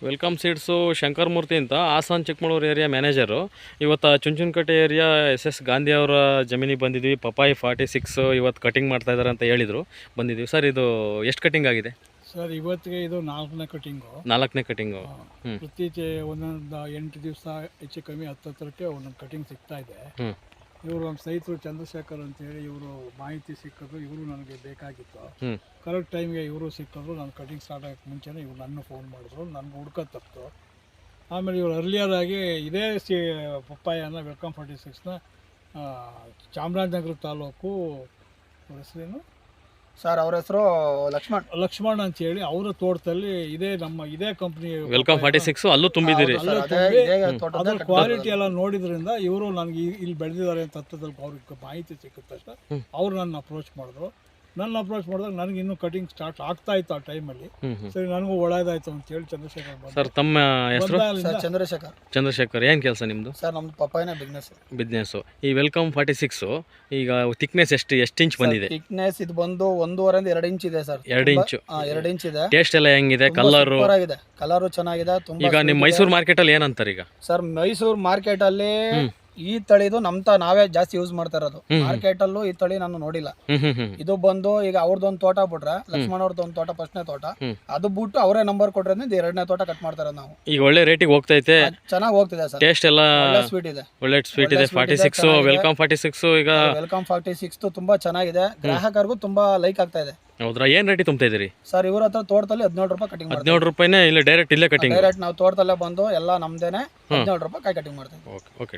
Welcome seeds Shankar ಮೂರ್ತಿ ಅಂತ Haasan Chikkamagaluru area manager. ಇವತ್ತು Chunchanakatte area SS Gandhi ಅವರ ಜಮೀನಿಗೆ ಬಂದಿದ್ವಿ. ಪಪಾಯಿ 46 ಇವತ್ತು ಕಟಿಂಗ್ ಮಾಡ್ತಾ ಇದ್ದಾರೆ ಅಂತ ಹೇಳಿದರು, ಬಂದಿದ್ದೀವಿ. ಸರ್, ಇದು ಎಷ್ಟು ಕಟಿಂಗ್ ಆಗಿದೆ? ಸರ್, ಇವತ್ತಿಗೆ ಇದು 4ನೇ ಕಟಿಂಗು. 4ನೇ ಕಟಿಂಗು. ಇತ್ತೀಚೆಗೆ ಒಂದೊಂದು 8 ದಿವಸ ಹೆಚ್ಚು ಕಮ್ಮಿ ಹತ್ತರಕ್ಕೆ ಒಂದೊಂದು ಕಟಿಂಗ್ ಸಿಗ್ತಾ ಇದೆ. ಇವರು ನಮ್ಮ ಸ್ನೇಹಿತರು ಚಂದ್ರಶೇಖರ್ ಅಂತೇಳಿ, ಇವರು ಮಾಹಿತಿ ಸಿಕ್ಕಿದ್ರು. ಇವರು ನನಗೆ ಬೇಕಾಗಿತ್ತು. ಕರೆಕ್ಟ್ ಟೈಮ್ಗೆ ಇವರು ಸಿಕ್ಕಿದ್ರು. ನಾನು ಕಟಿಂಗ್ ಸ್ಟಾರ್ಟ್ ಆಗೋಕ್ಕೆ ಮುಂಚೆನೇ ಇವ್ರು ನನ್ನ ಫೋನ್ ಮಾಡಿದ್ರು. ನನಗೆ ಹುಡ್ಕೋದು ತಪ್ಪಿತು. ಆಮೇಲೆ ಇವರು ಅರ್ಲಿಯರ್ ಆಗಿ ಇದೇ ಪಪ್ಪಾಯನ ವೆಲ್ಕಮ್ 46ನ ಚಾಮರಾಜನಗರ ತಾಲೂಕು, ಅವ್ರ ಹೆಸರೇನು ಸರ್? ಅವ್ರ ಹೆಸರು ಲಕ್ಷ್ಮಣ್ ಅಂತ ಹೇಳಿ, ಅವರ ತೋಟದಲ್ಲಿ ಇದೇ ಕಂಪ್ನಿ ವೆಲ್ಕಮ್ 46 ಅಲ್ಲೂ ತುಂಬಿದ್ದೀರಿ. ಅದ್ರ ಕ್ವಾಲಿಟಿ ಎಲ್ಲ ನೋಡಿದ್ರಿಂದ ಇವರು ನನಗೆ ಇಲ್ಲಿ ಬೆಳೆದಿದ್ದಾರೆ ಅಂತ ಹತ್ತದಲ್ಲಿ ಅವ್ರಿಗೆ ಮಾಹಿತಿ ಸಿಕ್ಕಿದ ತಕ್ಷಣ ಅವ್ರು ನನ್ನ ಅಪ್ರೋಚ್ ಮಾಡಿದ್ರು. ಮಾಡಿದಾಗ ನನಗೆ ಇನ್ನೂ ಕಟಿಂಗ್ ಸ್ಟಾರ್ಟ್ ಆಗ್ತಾ ಇತ್ತು ಆ ಟೈಮಲ್ಲಿ. ಸರಿ, ನನಗೂ ಒಳ್ಳೆಯದಾಯ್ತು ಅಂತ ಹೇಳಿ ಚಂದ್ರಶೇಖರ್ ಸರ್, ತಮ್ಮ ಹೆಸರು? ಚಂದ್ರಶೇಖರ್. ಏನು ಕೆಲಸ ನಿಮ್ಮದು? ಸರ್, ನಮ್ದು ಪಪ್ಪಾಯಿನ ಬಿಸ್ನೆಸ್ಸು. ಈ ವೆಲ್ಕಮ್ 46 ಈಗ ಥಿಕ್ನೆಸ್ ಎಷ್ಟು ಇಂಚ್ ಬಂದಿದೆ? ಥಿಕ್ನೆಸ್ ಇದು ಬಂದು 1.5 ಇಂದ 2 ಇಂಚ್ ಇದೆ ಸರ್. 2 ಇಂಚು. 2 ಇಂಚ್ ಇದೆ. ಟೇಸ್ಟ್ ಎಲ್ಲ ಹೆಂಗಿದೆ? ಕಲರು ಚೆನ್ನಾಗಿದೆ. ಈಗ ನಿಮ್ಮ ಮೈಸೂರು ಮಾರ್ಕೆಟಲ್ಲಿ ಏನಂತಾರೆ ಈಗ? ಸರ್, ಮೈಸೂರು ಮಾರ್ಕೆಟಲ್ಲಿ ಈ ತಳಿದು ನಾವೇ ಜಾಸ್ತಿ ಯೂಸ್ ಮಾಡ್ತಾ ಇರೋದು. ಮಾರ್ಕೆಟ್ ಅಲ್ಲೂ ಈ ತಳಿ ನಾನು ನೋಡಿಲ್ಲ. ಇದು ಬಂದು ಈಗ ಅವ್ರದ್ದೊಂದು ತೋಟ ಬಿಟ್ರೆ, ಲಕ್ಷ್ಮಣ್ ಅವ್ರದ್ದು ಒಂದು ತೋಟ, ಫಸ್ಟ್ನೇ ತೋಟ, ಅದು ಬಿಟ್ಟು ಅವರೇ ನಂಬರ್ ಕೊಟ್ಟಿರೋದ್ರಿಂದ 2ನೇ ತೋಟ ಕಟ್ ಮಾಡ್ತಾ ಇರೋದು ನಾವು. ಈಗ ಒಳ್ಳೆ ರೇಟಿಗೆ ಹೋಗ್ತೈತೆ, ಚೆನ್ನಾಗಿ ಹೋಗ್ತಿದೆ ಸರ್. ಟೇಸ್ಟ್ ಎಲ್ಲ ಸ್ವೀಟ್ ಇದೆ, ಒಳ್ಳೆ ಸ್ವೀಟ್ ಇದೆ. 46 ವೆಲ್ಕಮ್ 46 ಈಗ ವೆಲ್ಕಮ್ 46 ತುಂಬಾ ಚೆನ್ನಾಗಿದೆ. ಗ್ರಾಹಕರಿಗೂ ತುಂಬಾ ಲೈಕ್ ಆಗ್ತಾ ಇದೆ. ಹೌದ್ರಾ? ಏನ್ ರೇಟಿ ತುಂಬ್ತಾ ಇದೀರಿ ಸರ್? ಇವ್ರ ಹತ್ರ ತೋಟದಲ್ಲಿ 17 ರೂಪಾಯಿ ಕಟಿಂಗ್ ಮಾಡ್ತೀವಿ. 17 ರೂಪಾಯಿನೇ? ಇಲ್ಲ ಡೈರೆಕ್ಟ್ ಇಲ್ಲೇ ಕಟಿಂಗ್? ಡೈರೆಕ್ಟ್ ನಾವು ತೋಟದಲ್ಲೇ ಬಂದು ಎಲ್ಲ ನಮ್ದೇನೆ 17 ರೂಪಾಯಿ ಕಾಯಿ ಕಟಿಂಗ್ ಮಾಡ್ತೀವಿ. ಓಕೆ.